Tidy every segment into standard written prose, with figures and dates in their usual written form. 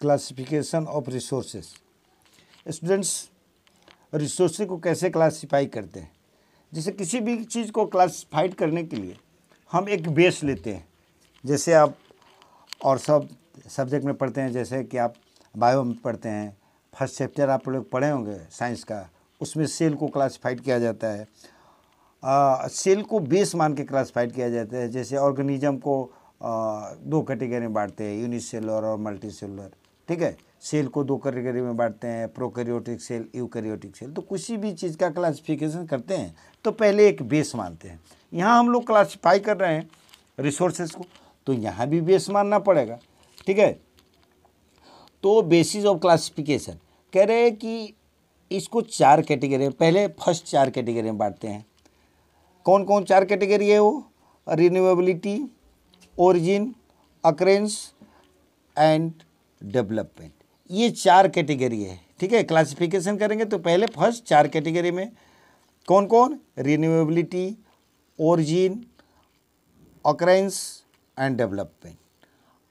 Classification of resources. Students, resources को कैसे classify करते हैं? जैसे किसी भी चीज़ को क्लासिफाइड करने के लिए हम एक बेस लेते हैं। जैसे आप और सब सब्जेक्ट में पढ़ते हैं, जैसे कि आप बायो में पढ़ते हैं, फर्स्ट चैप्टर आप लोग पढ़े होंगे साइंस का, उसमें सेल को क्लासिफाइड किया जाता है। सेल को बेस मान के क्लासिफाइड किया जाता है। जैसे ऑर्गेनिज्म को दो कैटेगरी में बांटते हैं, यूनिसेलुलर और मल्टीसेलुलर। ठीक है, सेल को दो कैटेगरी में बांटते हैं, प्रोकैरियोटिक सेल, यूकैरियोटिक सेल। तो किसी भी चीज़ का क्लासिफिकेशन करते हैं तो पहले एक बेस मानते हैं। यहाँ हम लोग क्लासिफाई कर रहे हैं रिसोर्सेज को, तो यहाँ भी बेस मानना पड़ेगा। ठीक है, तो बेसिस ऑफ क्लासिफिकेशन कह रहे हैं कि इसको चार कैटेगरी में, पहले फर्स्ट चार कैटेगरी में बांटते हैं। कौन कौन चार कैटेगरी है वो? Renewability, origin, occurrence and development. ये चार कैटेगरी है। ठीक है, क्लासिफिकेशन करेंगे तो पहले फर्स्ट चार कैटेगरी में कौन कौन? Renewability, origin, occurrence and development.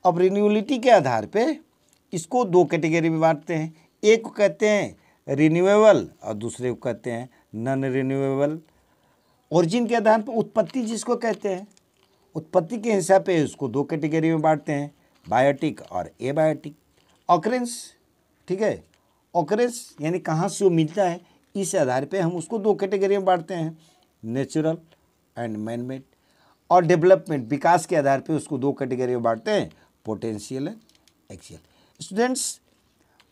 अब रिन्यूएबिलिटी के आधार पे इसको दो कैटेगरी में बांटते हैं। एक को कहते हैं रिन्यूएबल और दूसरे को कहते हैं नॉन रिन्यूएबल। ओरिजिन के आधार पर उत्पत्ति जिसको कहते हैं, उत्पत्ति के हिसाब पे उसको दो कैटेगरी में बांटते हैं, बायोटिक और एबायोटिक। ऑकरेंस, ठीक है, ऑकरेंस यानी कहाँ से वो मिलता है, इस आधार पे हम उसको दो कैटेगरी में बांटते हैं, नेचुरल एंड मैन मेड। और डेवलपमेंट, विकास के आधार पे उसको दो कैटेगरी में बांटते हैं, पोटेंशियल एंड एक्सियल। स्टूडेंट्स,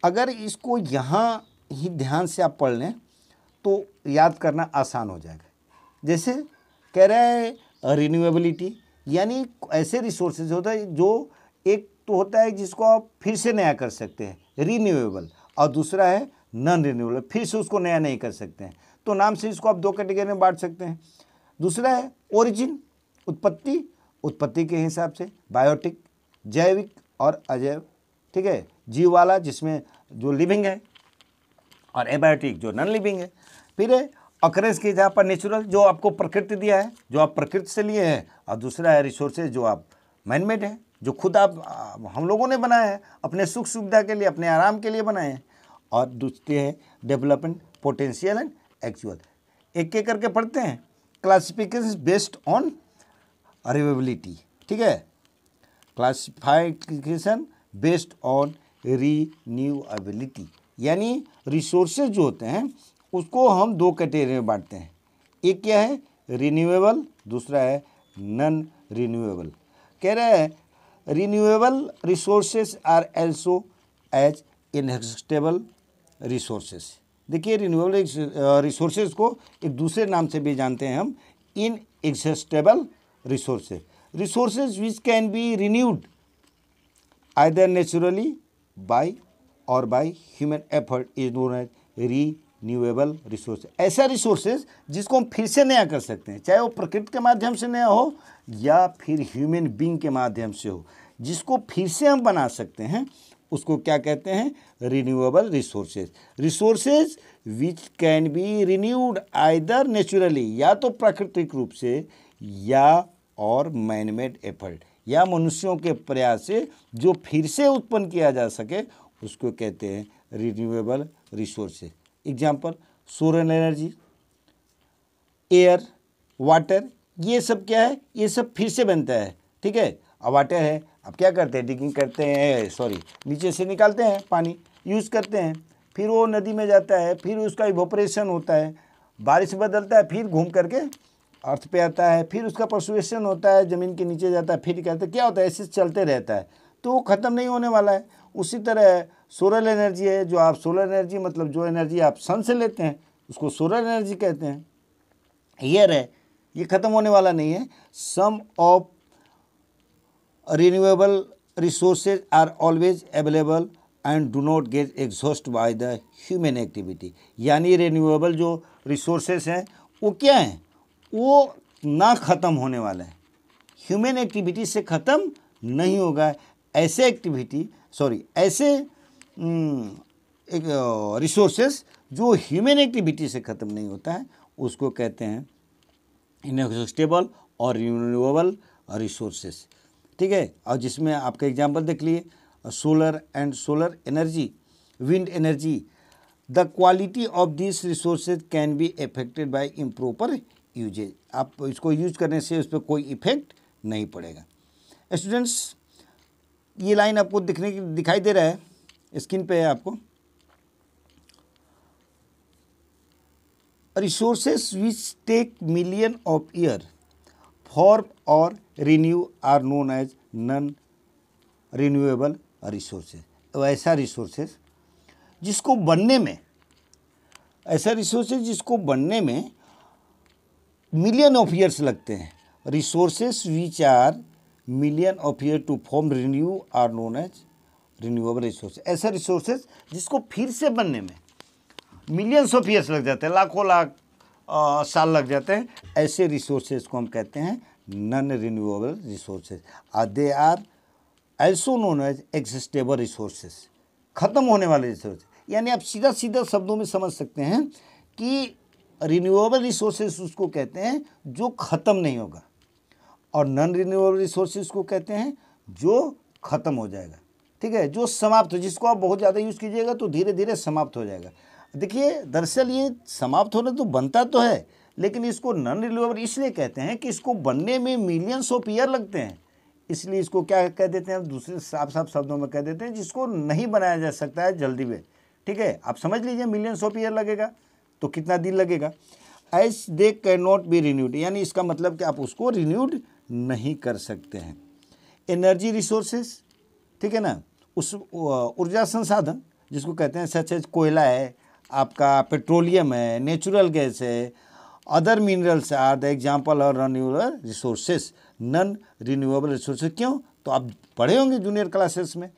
अगर इसको यहाँ ही ध्यान से आप पढ़ लें तो याद करना आसान हो जाएगा। जैसे कह रहा है रिन्यूएबिलिटी, यानी ऐसे रिसोर्सेज होता है जो एक तो होता है जिसको आप फिर से नया कर सकते हैं, रिन्यूएबल, और दूसरा है नॉन रिन्यूएबल, फिर से उसको नया नहीं कर सकते हैं। तो नाम से इसको आप दो कैटेगरी में बांट सकते हैं। दूसरा है ओरिजिन, उत्पत्ति, उत्पत्ति के हिसाब से बायोटिक, जैविक और अजैव। ठीक है, जीव वाला जिसमें जो लिविंग है, और एबायोटिक जो नॉन लिविंग है। फिर है अकरेंस के जहाँ पर नेचुरल, जो आपको प्रकृति दिया है, जो आप प्रकृति से लिए हैं, और दूसरा है रिसोर्सेज जो आप मैन मेड है, जो खुद आप हम लोगों ने बनाया है, अपने सुख सुविधा के लिए, अपने आराम के लिए बनाए हैं। और दूसरे है डेवलपमेंट, पोटेंशियल एंड एक्चुअल। एक एक करके पढ़ते हैं। Classification based on availability. ठीक है, क्लासिफिकेशन बेस्ड ऑन रिन्यूएबिलिटी, यानी रिसोर्सेज जो होते हैं उसको हम दो कैटेगरी में बांटते हैं। एक क्या है? रिन्यूएबल, दूसरा है नॉन रिन्यूएबल। कह रहे हैं renewable resources are also as inexhaustible resources. देखिए, रिन्यूएबल रिसोर्सेज को एक दूसरे नाम से भी जानते हैं हम, inexhaustible resources. Resources which can be renewed either naturally by or by human effort is known as renewable resource. ऐसा रिसोर्सेज जिसको हम फिर से नया कर सकते हैं, चाहे वो प्रकृति के माध्यम से नया हो या फिर ह्यूमन बीइंग के माध्यम से हो, जिसको फिर से हम बना सकते हैं, उसको क्या कहते हैं? Renewable resources. Resources which can be renewed either naturally, या तो प्राकृतिक रूप से, या और मैन मेड एफर्ट, या मनुष्यों के प्रयास से जो फिर से उत्पन्न किया जा सके, उसको कहते हैं renewable resources. Example, solar energy, air, water, ये सब क्या है? ये सब फिर से बनता है। ठीक है, अब वाटर है, अब क्या करते हैं? डिगिंग करते हैं, नीचे से निकालते हैं, पानी यूज़ करते हैं, फिर वो नदी में जाता है, फिर उसका इवोपरेशन होता है, बारिश बदलता है, फिर घूम करके अर्थ पे आता है, फिर उसका पर्सुएशन होता है, ज़मीन के नीचे जाता है, फिर कहते हैं क्या होता है? ऐसे चलते रहता है, तो वो ख़त्म नहीं होने वाला है। उसी तरह सोलर एनर्जी है, जो आप सोलर एनर्जी मतलब जो एनर्जी आप सन से लेते हैं उसको सोलर एनर्जी कहते हैं। एयर है, ये ख़त्म होने वाला नहीं है। Some of renewable resources are always available and do not get exhaust by the human activity. यानी रिन्यूएबल जो रिसोर्सेज हैं वो क्या हैं? वो ना ख़त्म होने वाला है, ह्यूमन एक्टिविटी से ख़त्म नहीं होगा। ऐसे एक रिसोर्सेस जो ह्यूमन एक्टिविटी से ख़त्म नहीं होता है, उसको कहते हैं इनएग्जॉस्टेबल और रिन्यूएबल रिसोर्सेस। ठीक है, और जिसमें आपका एग्जांपल देख लिए, solar and solar energy, wind energy, the quality of these resources can be affected by improper usage. आप इसको यूज करने से उस पर कोई इफेक्ट नहीं पड़ेगा। स्टूडेंट्स, ये लाइन आपको दिखाई दे रहा है, स्क्रीन पे है आपको। Resources which take million of year form or renew are known as non-renewable resources. तो ऐसा रिसोर्सेज जिसको बनने में मिलियन ऑफ ईयर्स लगते हैं। Resources which are million of year to form renew are known as renewable resources. ऐसा resources जिसको फिर से बनने में मिलियंस ऑफ ईयर्स लग जाते हैं, लाखों लाख साल लग जाते हैं, ऐसे रिसोर्सेज को हम कहते हैं non renewable resources. They are also known as exhaustible resources, ख़त्म होने वाले रिसोर्स। यानी आप सीधा सीधा शब्दों में समझ सकते हैं कि रिन्यूएबल रिसोर्सेज उसको कहते हैं जो ख़त्म नहीं होगा, और नॉन रिन्यूएबल रिसोर्सेज को कहते हैं जो ख़त्म हो जाएगा। ठीक है, जो समाप्त हो, जिसको आप बहुत ज़्यादा यूज़ कीजिएगा तो धीरे धीरे समाप्त हो जाएगा। देखिए, दरअसल ये समाप्त होने तो बनता तो है, लेकिन इसको नॉन रिन्यूएबल इसलिए कहते हैं कि इसको बनने में मिलियंस ऑफ ईयर लगते हैं, इसलिए इसको क्या कह देते हैं, दूसरे साफ शब्दों में कह देते हैं जिसको नहीं बनाया जा सकता है जल्दी में। ठीक है, आप समझ लीजिए मिलियंस ऑफ ईयर लगेगा तो कितना दिन लगेगा। As they can not be renewed, यानी इसका मतलब कि आप उसको रिन्यूड नहीं कर सकते हैं। एनर्जी रिसोर्सेस, ठीक है ना, उस ऊर्जा संसाधन जिसको कहते हैं सच एज कोयला है, आपका पेट्रोलियम है, नेचुरल गैस है, other minerals are the example or renewable resources, non renewable resources. क्यों? तो आप पढ़े होंगे जूनियर क्लासेस में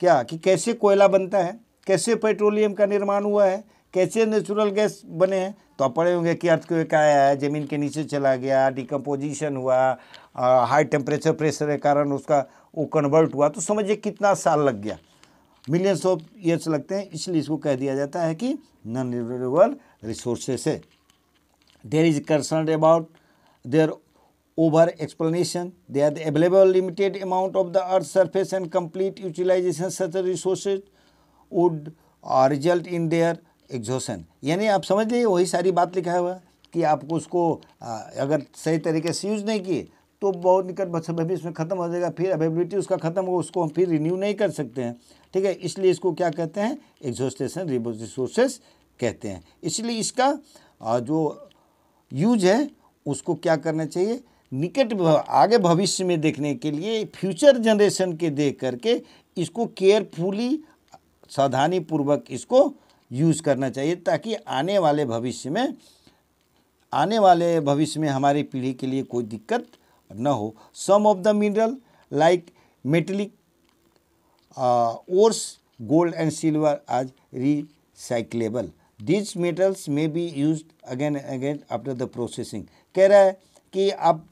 क्या कि कैसे कोयला बनता है, कैसे पेट्रोलियम का निर्माण हुआ है, कैसे नेचुरल गैस बने हैं। तो आप पढ़े होंगे कि अर्थक्वेक आया है, ज़मीन के नीचे चला गया, डिकम्पोजिशन हुआ, हाई टेम्परेचर प्रेशर के कारण उसका वो कन्वर्ट हुआ, तो समझिए कितना साल लग गया, मिलियंस ऑफ ईयर्स लगते हैं। इसलिए इसको कह दिया जाता है कि नॉन रिन्यूएबल रिसोर्सेस है। There is concern about their over explanation, they are the available limited amount of the earth's surface and complete utilization such resources would result in their exhaustion। यानी आप समझ लीजिए वही सारी बात लिखा हुआ कि आपको उसको अगर सही तरीके से यूज़ नहीं किए तो बहुत निकट भविष्य में ख़त्म हो जाएगा, फिर अवेलेबिलिटी उसका ख़त्म हो, उसको हम फिर रिन्यू नहीं कर सकते हैं। ठीक है, इसलिए इसको क्या कहते हैं, एग्जॉस्टेशन रिसोर्सेस कहते हैं। इसलिए इसका जो यूज है उसको क्या करना चाहिए, निकट आगे भविष्य में देखने के लिए, फ्यूचर जनरेशन के देख करके इसको केयरफुली सावधानी पूर्वक इसको यूज़ करना चाहिए, ताकि आने वाले भविष्य में हमारी पीढ़ी के लिए कोई दिक्कत न हो। Some of the mineral like metallic ores, gold and silver are recyclable, these metals may be used again again after the processing. कह रहा है कि आप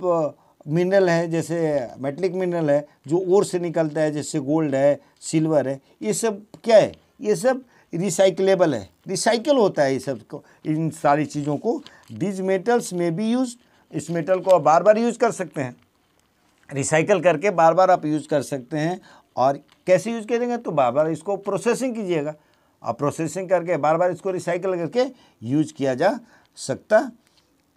मिनरल है, जैसे मेटलिक मिनरल है जो ओर से निकलता है, जैसे गोल्ड है, सिल्वर है, ये सब क्या है, ये सब रिसाइक्लेबल है, रिसाइकल होता है ये सब को, इन सारी चीज़ों को। This metals may be use, इस मेटल को आप बार बार यूज़ कर सकते हैं, रिसाइकल करके बार बार आप यूज़ कर सकते हैं। और कैसे यूज़ करेंगे, तो बार बार इसको प्रोसेसिंग कीजिएगा, आप प्रोसेसिंग करके बार बार इसको रिसाइकल करके यूज किया जा सकता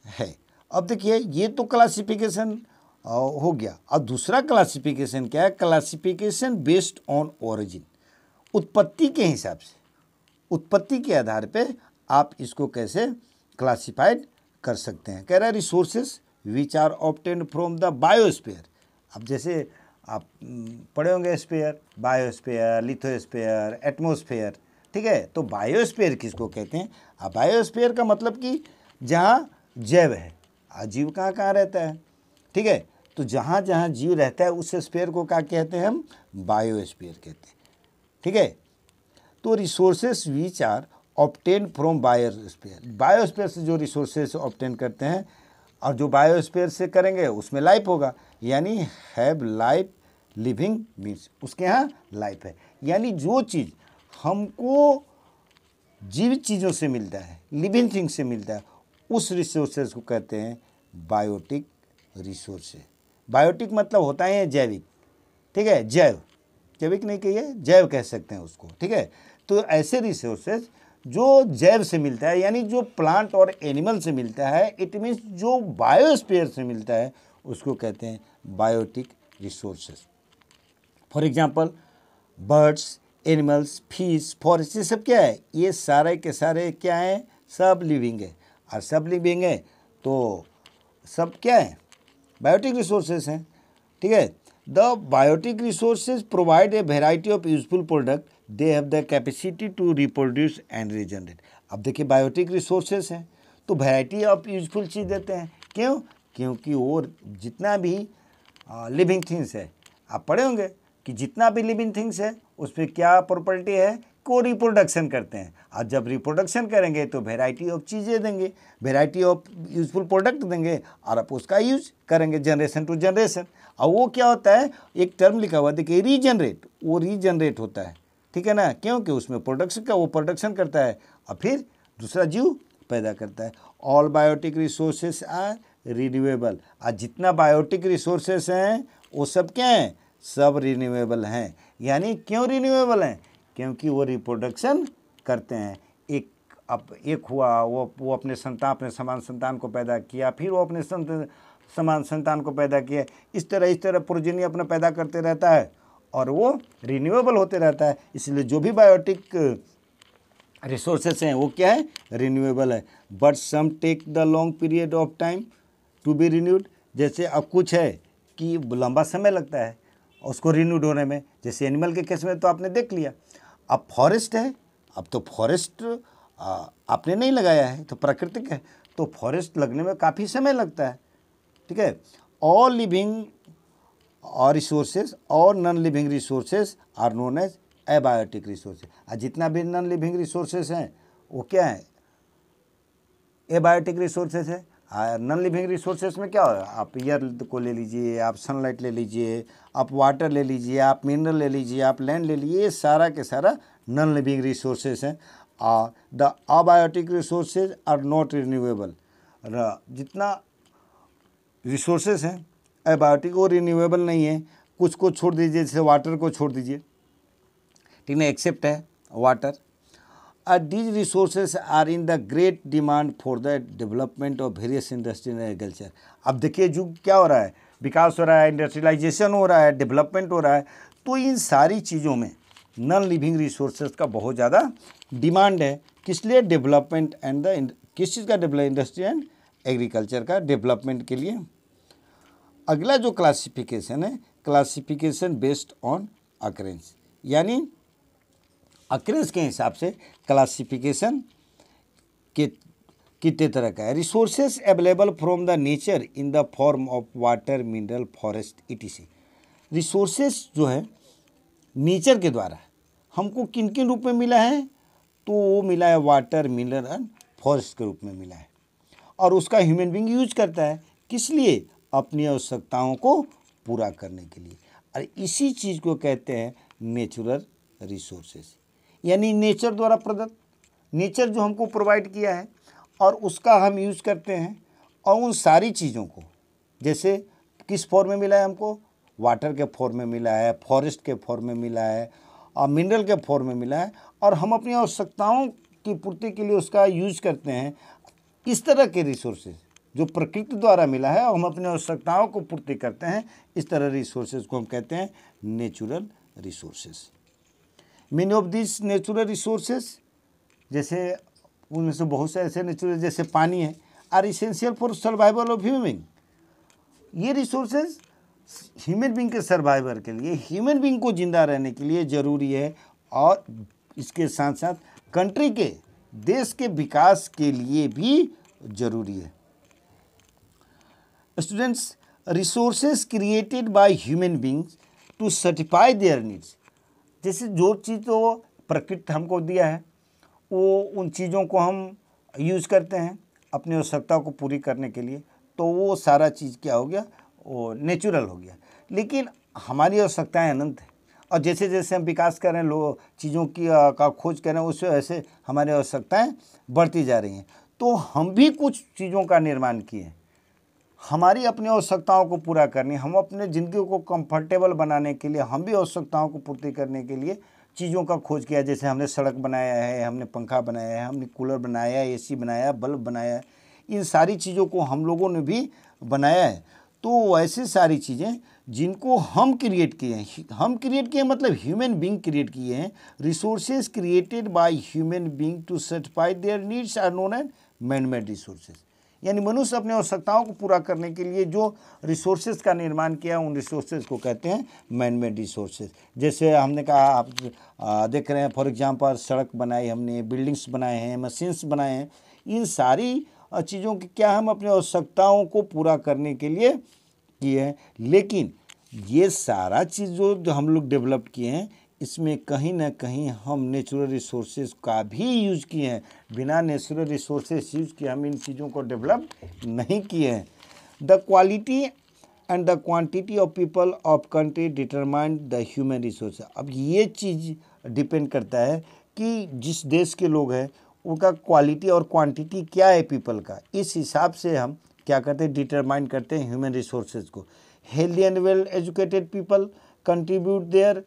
है। अब देखिए, ये तो क्लासिफिकेशन हो गया। अब दूसरा क्लासिफिकेशन क्या है, क्लासिफिकेशन बेस्ड ऑन ओरिजिन, उत्पत्ति के हिसाब से, उत्पत्ति के आधार पे आप इसको कैसे क्लासिफाइड कर सकते हैं। कह रहा है resources which are obtained from the biosphere. अब जैसे आप पढ़े होंगे स्फीयर, बायोस्फीयर, लिथोस्फीयर, एटमॉस्फेयर। ठीक है, तो बायोस्फीयर किसको कहते हैं, बायोस्फीयर का मतलब कि जहाँ जैव है, जीव कहाँ कहाँ रहता है। ठीक है, तो जहाँ जहाँ जीव रहता है उस स्फीयर को क्या कहते हैं, हम बायोस्फीयर कहते हैं। ठीक है, तो resources which are obtain from biosphere, biosphere से जो रिसोर्सेस ऑब्टेन करते हैं, और जो बायोस्फीयर से करेंगे उसमें लाइफ होगा, यानी हैव लाइफ, लिविंग मीन्स उसके यहाँ लाइफ है। यानी जो चीज़ हमको जीवित चीज़ों से मिलता है, लिविंग थिंग से मिलता है, उस रिसोर्सेज को कहते हैं बायोटिक रिसोर्सेज। बायोटिक मतलब होता है जैविक, ठीक है, जैव, जैविक नहीं कहिए, जैव कह सकते हैं उसको, ठीक है। तो ऐसे रिसोर्सेज जो जैव से मिलता है, यानी जो प्लांट और एनिमल से मिलता है, इट मीन्स जो बायोस्फीयर से मिलता है, उसको कहते हैं biotic resources. For example birds, animals, fish, forest, ये सब क्या है? ये सारे के सारे क्या हैं? सब लिविंग है। और सब लिविंग है तो सब क्या है? बायोटिक रिसोर्सेज हैं, ठीक है। The biotic resources provide a variety of useful product, they have the capacity to reproduce and regenerate. अब देखिए बायोटिक रिसोर्सेज हैं तो वैरायटी ऑफ यूजफुल चीज़ देते हैं। क्यों? क्योंकि और जितना भी लिविंग थिंग्स है, आप पढ़े होंगे कि जितना भी लिविंग थिंग्स है उस पर क्या प्रॉपर्टी है? को रिप्रोडक्शन करते हैं। और जब रिप्रोडक्शन करेंगे तो वैरायटी ऑफ चीज़ें देंगे, वैरायटी ऑफ यूजफुल प्रोडक्ट देंगे और आप उसका यूज करेंगे जनरेशन टू जनरेशन। और वो क्या होता है? एक टर्म लिखा हुआ देखिए, रीजनरेट, वो रीजनरेट होता है, ठीक है ना। क्योंकि उसमें प्रोडक्शन का वो प्रोडक्शन करता है और फिर दूसरा जीव पैदा करता है। All biotic resources are renewable. और जितना बायोटिक रिसोर्सेस हैं वो सब क्या हैं? सब रिन्यूएबल हैं। यानी क्यों रिन्यूएबल हैं? क्योंकि वो रिप्रोडक्शन करते हैं। एक हुआ वो अपने समान संतान को पैदा किया, फिर वो अपने समान संतान को पैदा किया। इस तरह प्रोजेनी अपना पैदा करते रहता है और वो रिन्यूएबल होते रहता है। इसलिए जो भी बायोटिक रिसोर्सेस हैं वो क्या है? रिन्यूएबल है। But some take the long period of time to be renewed. जैसे अब कुछ है कि लंबा समय लगता है उसको रिन्यूड होने में। जैसे एनिमल के केस में तो आपने देख लिया। अब फॉरेस्ट है, अब तो फॉरेस्ट आपने नहीं लगाया है तो प्राकृतिक है, तो फॉरेस्ट लगने में काफ़ी समय लगता है, ठीक है। ऑल लिविंग और रिसोर्सेज और non living resources are known as abiotic resources. और जितना भी नॉन लिविंग रिसोर्सेज हैं वो क्या है? एबायोटिक रिसोर्सेज है। नॉन लिविंग रिसोर्सेज में क्या हो? आप एयर को ले लीजिए, आप सनलाइट ले लीजिए, आप वाटर ले लीजिए, आप मिनरल ले लीजिए, आप लैंड ले लीजिए, ये सारा के सारा नॉन लिविंग रिसोर्सेज हैं। The abiotic resources are not renewable. जितना रिसोर्सेज हैं एबायोटिक वो रिन्यूएबल नहीं है। कुछ को छोड़ दीजिए, जैसे वाटर को छोड़ दीजिए, ठीक है, एक्सेप्ट है water. These resources are in the great demand for the development of various industry and agriculture। अब देखिए जो क्या हो रहा है? विकास हो रहा है, इंडस्ट्रियलाइजेशन हो रहा है, डेवलपमेंट हो रहा है। तो इन सारी चीज़ों में नॉन लिविंग रिसोर्सेज का बहुत ज़्यादा डिमांड है। किस लिए? डेवलपमेंट एंड द किस चीज़ का डेवलप? इंडस्ट्री एंड एग्रीकल्चर का डेवलपमेंट के लिए। अगला जो क्लासिफिकेशन है, क्लासिफिकेशन बेस्ड ऑन अकरेंस, यानी अकरेंस के हिसाब से क्लासिफिकेशन कितने तरह का है। Resources available from the nature in the form of water, mineral, forest, etc.. Resources जो है नेचर के द्वारा हमको किन किन रूप में मिला है? तो वो मिला है वाटर, मिनरल एंड फॉरेस्ट के रूप में मिला है। और उसका ह्यूमन बीइंग यूज करता है किस लिए? अपनी आवश्यकताओं को पूरा करने के लिए। और इसी चीज़ को कहते हैं नेचुरल रिसोर्सेज, यानी नेचर द्वारा प्रदत्त, नेचर जो हमको प्रोवाइड किया है और उसका हम यूज़ करते हैं। और उन सारी चीज़ों को जैसे किस फॉर्म में मिला है हमको? वाटर के फॉर्म में मिला है, फॉरेस्ट के फॉर्म में मिला है और मिनरल के फॉर्म में मिला है। और हम अपनी आवश्यकताओं की पूर्ति के लिए उसका यूज करते हैं। इस तरह के रिसोर्सेज जो प्रकृति द्वारा मिला है और हम अपनी आवश्यकताओं को पूर्ति करते हैं, इस तरह रिसोर्सेज को हम कहते हैं natural resources. Many of this natural resources, जैसे उनमें से बहुत से ऐसे नेचुरल जैसे पानी है, are essential for survival of human being. ये रिसोर्सेज ह्यूमन बीइंग के सर्वाइवर के लिए, ह्यूमन बीइंग को जिंदा रहने के लिए ज़रूरी है। और इसके साथ साथ कंट्री के, देश के विकास के लिए भी ज़रूरी है। Students, resources created by human beings to satisfy their needs. जैसे जो चीज़ तो प्रकृति हमको दिया है वो उन चीज़ों को हम यूज़ करते हैं अपनी आवश्यकता को पूरी करने के लिए, तो वो सारा चीज़ क्या हो गया? वो नेचुरल हो गया। लेकिन हमारी आवश्यकताएं अनंत है और जैसे जैसे हम विकास कर रहे हैं, लोग चीज़ों की का खोज कर रहे हैं, उससे ऐसे हमारी आवश्यकताएं बढ़ती जा रही हैं। तो हम भी कुछ चीज़ों का निर्माण किए, हमारी अपनी आवश्यकताओं को पूरा करने, हम अपने ज़िंदगी को कंफर्टेबल बनाने के लिए, हम भी आवश्यकताओं को पूर्ति करने के लिए चीज़ों का खोज किया। जैसे हमने सड़क बनाया है, हमने पंखा बनाया है, हमने कूलर बनाया है, एसी बनाया है, बल्ब बनाया है, इन सारी चीज़ों को हम लोगों ने भी बनाया है। तो ऐसी सारी चीज़ें जिनको हम क्रिएट किए हैं, हम क्रिएट किए मतलब ह्यूमन बीइंग क्रिएट किए हैं। Resources created by human being to satisfy their needs are known as man made resources. यानी मनुष्य अपने आवश्यकताओं को पूरा करने के लिए जो रिसोर्सेज का निर्माण किया, उन रिसोर्सेज को कहते हैं मैन मेड रिसोर्सेज। जैसे हमने कहा, आप देख रहे हैं फॉर एग्जांपल सड़क बनाई हमने, बिल्डिंग्स बनाए हैं, मशीन्स बनाए हैं, इन सारी चीज़ों की क्या हम अपनी आवश्यकताओं को पूरा करने के लिए किए हैं। लेकिन ये सारा चीज़ जो हम लोग डेवलप किए हैं, इसमें कहीं ना कहीं हम नेचुरल रिसोर्सेज का भी यूज़ किए हैं। बिना नेचुरल रिसोर्सेज यूज़ किए हम इन चीज़ों को डेवलप नहीं किए हैं। The quality and the quantity of people of country determine the human resource. अब ये चीज़ डिपेंड करता है कि जिस देश के लोग हैं उनका क्वालिटी और क्वांटिटी क्या है पीपल का, इस हिसाब से हम क्या करते हैं, डिटरमाइन करते हैं ह्यूमन रिसोर्सेज को। Healthy and well educated people contribute their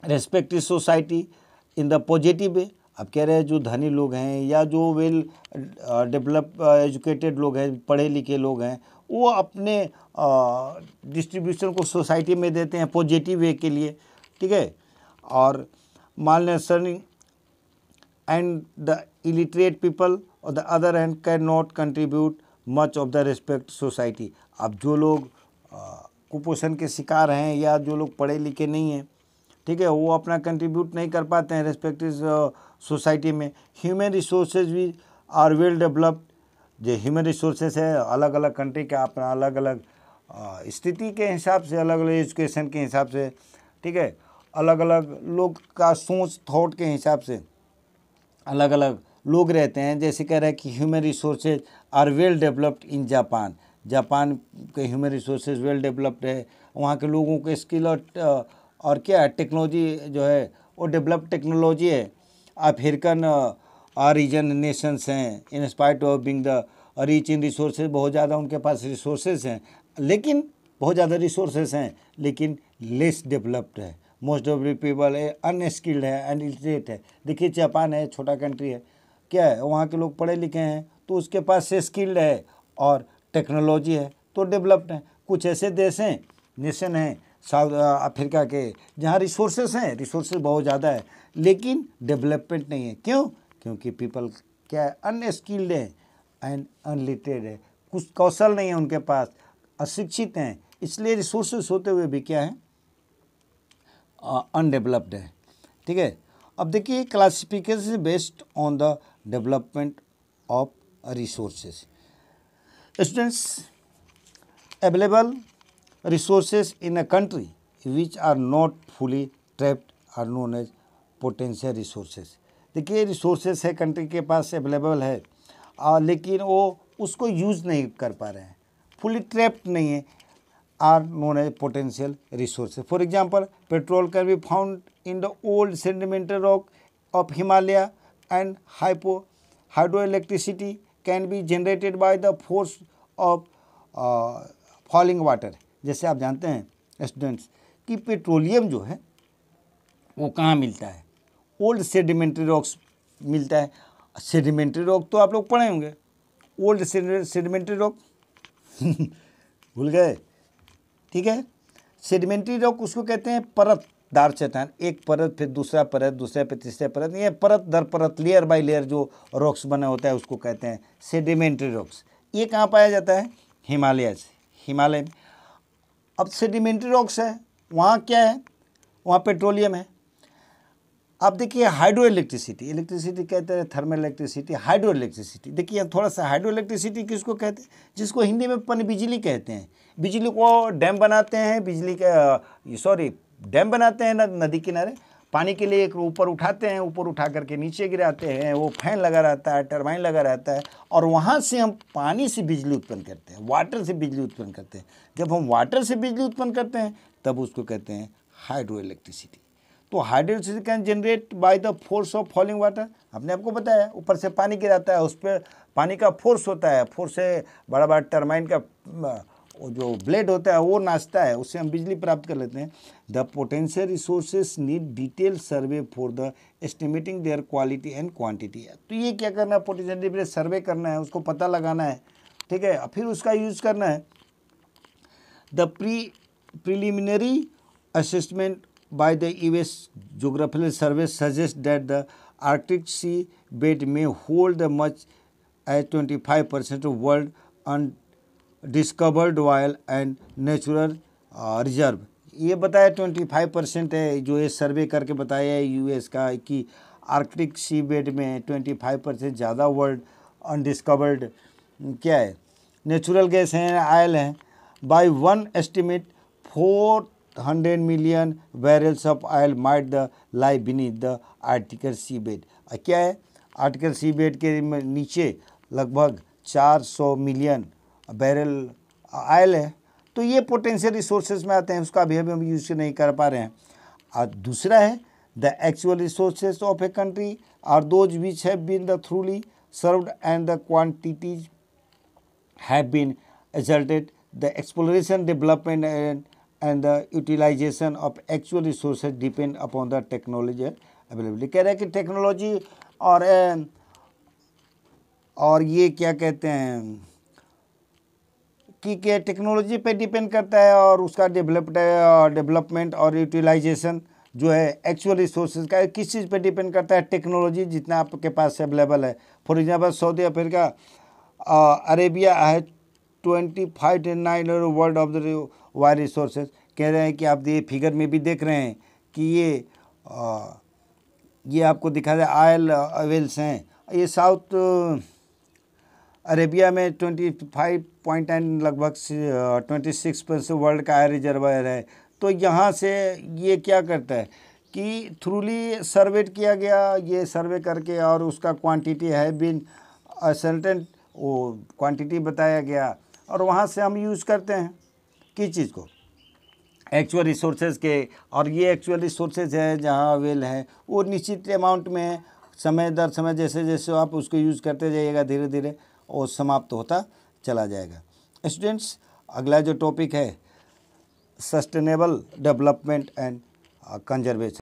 respective society in the positive way. अब कह रहे हैं जो धनी लोग हैं या जो वेल डेवलप एजुकेटेड लोग हैं, पढ़े लिखे लोग हैं, वो अपने डिस्ट्रीब्यूशन को सोसाइटी में देते हैं पॉजिटिव वे के लिए, ठीक है। और मालनर्सरिंग एंड द इलिटरेट पीपल और the other hand can not contribute much of the respect society. अब जो लोग कुपोषण के शिकार हैं या जो लोग पढ़े लिखे नहीं हैं, ठीक है, वो अपना कंट्रीब्यूट नहीं कर पाते हैं रेस्पेक्टिव सोसाइटी में। ह्यूमन रिसोर्सेज भी आर वेल डेवलप्ड। जो ह्यूमन रिसोर्सेज है अलग अलग कंट्री का अपना अलग अलग स्थिति के हिसाब से, अलग अलग एजुकेशन के हिसाब से, ठीक है, अलग अलग लोग का सोच थॉट के हिसाब से अलग अलग लोग रहते हैं। जैसे कह रहे हैं कि human resources are well developed in Japan. Japan के ह्यूमन रिसोर्सेज वेल डेवलप्ड है, वहाँ के लोगों के स्किल और क्या है, टेक्नोलॉजी जो है वो डेवलप्ड टेक्नोलॉजी है। अफ्रीकन रीजन नेशंस हैं, in spite of being the rich in resources, बहुत ज़्यादा उनके पास रिसोर्सेज हैं, लेकिन बहुत ज़्यादा रिसोर्सेज हैं लेकिन लेस डेवलप्ड है। मोस्ट ऑफ द पीपल है अनस्किल्ड है एंड इलिटरेट है। देखिए जापान है, छोटा कंट्री है, क्या है, वहाँ के लोग पढ़े लिखे हैं तो उसके पास से स्किल्ड है और टेक्नोलॉजी है तो डेवलप्ड है। कुछ ऐसे देश हैं, नेशन हैं साउथ अफ्रीका के, जहाँ रिसोर्सेज हैं, रिसोर्सेज बहुत ज़्यादा है लेकिन डेवलपमेंट नहीं है। क्यों? क्योंकि पीपल क्या है, अनस्किल्ड है एंड अनलिटरेट है, कुछ कौशल नहीं है उनके पास, अशिक्षित हैं, इसलिए रिसोर्सेज होते हुए भी क्या है, अनडेवलप्ड है, ठीक है। अब देखिए classification based on the development of resources. Students, available resources in a country which are not fully trapped are known as potential resources। देखिए रिसोर्सेस है कंट्री के पास अवेलेबल है लेकिन वो उसको यूज़ नहीं कर पा रहे हैं, फुली ट्रैप्ड नहीं है, are known as potential resources. For example petrol can be found in the old sedimental rock of Himalaya and hydro electricity can be generated by the force of falling water. जैसे आप जानते हैं students कि petroleum जो है वो कहाँ मिलता है, ओल्ड सेडिमेंट्री रॉक्स मिलता है। सेडिमेंट्री रॉक तो आप लोग पढ़े होंगे, ओल्ड सेडिमेंट्री रॉक भूल गए, ठीक है। सेडिमेंट्री रॉक उसको कहते हैं परतदार चट्टान, एक परत फिर दूसरा परत, दूसरा फिर तीसरा परत, ये परत दर परत, लेयर बाय लेयर जो रॉक्स बना होता है उसको कहते हैं सेडिमेंट्री रॉक्स। ये कहाँ पाया जाता है? हिमालय से, हिमालय में। अब सेडिमेंट्री रॉक्स है, वहाँ क्या है, वहाँ पेट्रोलियम है। अब देखिए हाइड्रो इलेक्ट्रिसिटी, इलेक्ट्रिसिटी कहते हैं थर्मल इलेक्ट्रिसिटी, हाइड्रो इलेक्ट्रिसिटी। देखिए थोड़ा सा हाइड्रो इलेक्ट्रिसिटी किसको कहते हैं, जिसको हिंदी में पन बिजली कहते हैं। बिजली को डैम बनाते हैं, बिजली का डैम बनाते हैं नदी किनारे, पानी के लिए एक ऊपर उठाते हैं, ऊपर उठा करके नीचे गिराते हैं, वो फैन लगा रहता है, टरबाइन लगा रहता है और वहाँ से हम पानी से बिजली उत्पन्न करते हैं, वाटर से बिजली उत्पन्न करते हैं। जब हम वाटर से बिजली उत्पन्न करते हैं तब उसको कहते हैं हाइड्रो इलेक्ट्रिसिटी। तो hydroelectricity can generate bye the force of falling water, आपने आपको बताया ऊपर से पानी गिराता है, उस पर पानी का फोर्स होता है, फोर्स से बड़ा बड़ा टरबाइन का जो ब्लेड होता है वो नाचता है, उससे हम बिजली प्राप्त कर लेते हैं। The potential resources need detail survey for the estimating there quality and quantity. तो ये क्या करना है, पोटेंशियल सर्वे करना है, उसको पता लगाना है, ठीक है, फिर उसका यूज़ करना है। The preliminary assessment by the US Geographical Survey suggests that the Arctic sea bed may hold as much as 25% of world undiscovered oil and natural reserve। ये बताया 25% है, जो ये सर्वे करके बताया है यूएस का कि आर्कटिक सी बेड में 25% ज़्यादा वर्ल्ड अनडिस्कवर्ड क्या है, नेचुरल गैस हैं, ऑयल हैं। By one estimate 400 million barrels of oil might the lie beneath the article sea bed. क्या है, आर्टिकल सी बेड के नीचे लगभग 400 मिलियन बैरल ऑयल है। तो ये पोटेंशियल रिसोर्सेज में आते हैं, उसका अभी हम यूज़ नहीं कर पा रहे हैं। और दूसरा है the actual resources of a country are those which have been the thoroughly served and the quantities have been exerted। The exploration, development and the utilization of actual resources depend upon the technology availability। कह रहे हैं कि technology और ये क्या कहते हैं कि क्या टेक्नोलॉजी पे डिपेंड करता है, और उसका डेवलपमेंट और यूटिलाइजेशन जो है एक्चुअल रिसोर्सेज का किस चीज़ पे डिपेंड करता है, टेक्नोलॉजी जितना आपके पास अवेलेबल है। For example Saudi Africa, Arabia है 25 world of the wire resources. कह रहे हैं कि आप ये फिगर में भी देख रहे हैं कि ये आपको दिखा रहा है ऑयल वेल्स हैं, ये साउथ अरेबिया में 25.9 लगभग 26% वर्ल्ड का आयल रिजर्वायर है। तो यहाँ से ये क्या करता है कि थ्रूली सर्वेट किया गया, ये सर्वे करके और उसका क्वांटिटी है बिन सर्टेन वो क्वांटिटी बताया गया, और वहाँ से हम यूज़ करते हैं किस चीज़ को, एक्चुअल रिसोर्सेज के। और ये एक्चुअल रिसोर्सेज है जहाँ अवेल है वो निश्चित अमाउंट में समय दर समय जैसे जैसे आप उसको यूज़ करते जाइएगा धीरे धीरे वो समाप्त होता चला जाएगा। स्टूडेंट्स, अगला जो टॉपिक है सस्टेनेबल डेवलपमेंट एंड कंजर्वेशन।